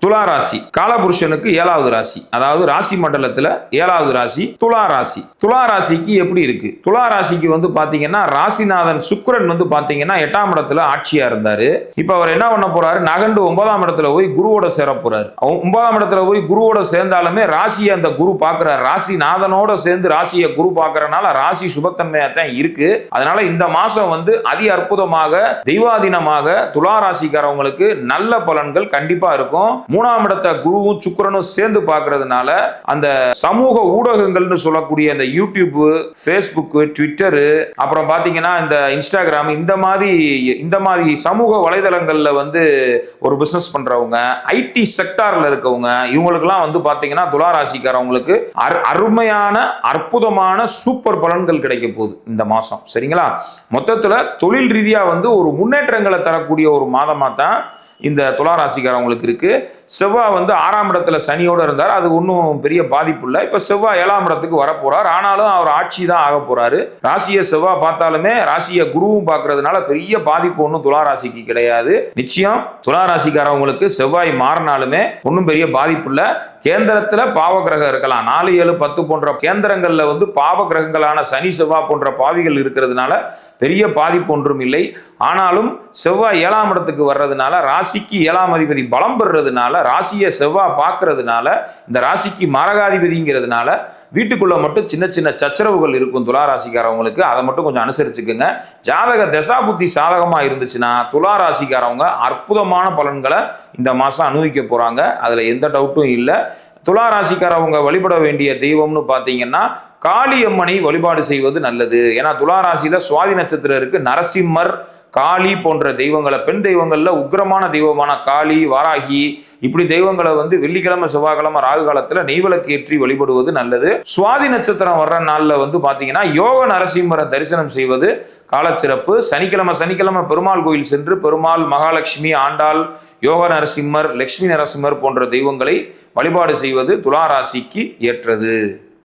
துலா ராசி காலபுருஷனுக்கு 7வது ராசி, அதாவது ராசி மண்டலத்துல 7வது ராசி துலா ராசி. துலா ராசிக்கு எப்படி இருக்கு? துலா ராசிக்கு வந்து பாத்தீங்கன்னா ராசிநாதன் சுக்கிரன் வந்து பாத்தீங்கன்னா 8ஆம் இடத்துல ஆட்சியா இருந்தாரு. இப்ப அவர் என்ன பண்ண போறாரு? நகண்டு 9ஆம் இடத்துல போய் குருவோட சேர போறாரு. 9ஆம் இடத்துல போய் குருவோட சேர்ந்தாலுமே ராசியை அந்த குரு பாக்குறாரு. ராசிநாதனோட சேர்ந்து ராசியை குரு பாக்குறதுனால ராசி சுபத்தன்மையா தான் இருக்கு. அதனால இந்த மாசம் வந்து அதி அற்புதமாக தெய்வாதீனமாக துலா ராசிக்காரவங்களுக்கு நல்ல பலன்கள் கண்டிப்பா இருக்கும். 3ஆம் இடத்தை குருவும் சுக்கிரனும் சேர்ந்து பார்க்கறதுனால அந்த சமூக ஊடகங்கள்னு சொல்லக்கூடிய அந்த யூடியூப், ஃபேஸ்புக், ட்விட்டர், அப்புறம் பாத்தீங்கன்னா இந்த இன்ஸ்டாகிராம், இந்த மாதிரி சமூக வலைதளங்கள்ல வந்து ஒரு பிசினஸ் பண்றவங்க, ஐடி செக்டார்ல இருக்கவங்க, இவங்களுக்கெல்லாம் வந்து பாத்தீங்கன்னா துலா ராசிக்காரவங்களுக்கு அருமையான அற்புதமான சூப்பர் பலன்கள் கிடைக்க போகுது இந்த மாசம். சரிங்களா? மொத்தத்துல தொழில் ரீதியா வந்து ஒரு முன்னேற்றங்களை தரக்கூடிய ஒரு மாதமா தான் இந்த துலா ராசிக்காரவங்களுக்கு இருக்கு. செவ்வாய் வந்து 6ஆம் இடத்துல சனியோட இருந்தார். அது ஒன்றும் பெரிய பாதிப்பு இல்லை. இப்ப செவ்வாய் 7ஆம் இடத்துக்கு வர போறார். ஆனாலும் அவர் ஆட்சி தான் ஆக போறாரு. ராசியை செவ்வாய் பார்த்தாலுமே ராசியை குருவும் பார்க்கறதுனால பெரிய பாதிப்பு ஒன்றும் துலா ராசிக்கு கிடையாது. நிச்சயம் துலா ராசிக்காரவங்களுக்கு செவ்வாய் மாறினாலுமே ஒன்றும் பெரிய பாதிப்பு இல்லை. கேந்திரத்துல பாவ கிரகம் இருக்கலாம். 4, 7, 10 போன்ற கேந்திரங்கள்ல வந்து பாவ கிரகங்களான சனி செவ்வாய் போன்ற பாவிகள் இருக்கிறதுனால பெரிய பாதிப்பு ஒன்றும் இல்லை. ஆனாலும் செவ்வாய் 7ஆம் இடத்துக்கு வர்றதுனால ராசிக்கு 7ஆம் அதிபதி பலம் பெறுறதுனால ராசியை செவ்வாய் பார்க்கறதுனால இந்த ராசிக்கு மரகாதிபதிங்கிறதுனால வீட்டுக்குள்ள மட்டும் சின்ன சின்ன சச்சரவுகள் இருக்கும் துலா ராசிக்காரவங்களுக்கு. அதை மட்டும் கொஞ்சம் அனுசரிச்சுக்குங்க. ஜாதக தசா புத்தி சாதகமா இருந்துச்சுன்னா துலா ராசிக்காரவங்க அற்புதமான பலன்களை இந்த மாசம் அனுபவிக்க போறாங்க. அதுல எந்த டவுட்டும் இல்லை. துலா ராசிக்காரவங்க வழிபட வேண்டிய தெய்வம்னு பார்த்தீங்கன்னா காளியம்மனை வழிபாடு செய்வது நல்லது. ஏன்னா துலா ராசியில சுவாதி நட்சத்திரம் இருக்கு. நரசிம்மர், காளி போன்ற தெய்வங்களை, பெண் தெய்வங்கள்ல உக்கிரமான தெய்வமான காளி, வாராகி, இப்படி தெய்வங்களை வந்து வெள்ளிக்கிழமை, செவ்வாய்க்கிழமை, ராகு காலத்துல நெய்விளக்கு ஏற்றி வழிபடுவது நல்லது. சுவாதி நட்சத்திரம் வர்ற நாள்ல வந்து பாத்தீங்கன்னா யோக நரசிம்மரை தரிசனம் செய்வது காலச்சிறப்பு. சனிக்கிழமை பெருமாள் கோயில் சென்று பெருமாள், மகாலட்சுமி, ஆண்டாள், யோக நரசிம்மர், லட்சுமி நரசிம்மர் போன்ற தெய்வங்களை வழிபாடு செய்வது துலா ராசிக்கு ஏற்றது.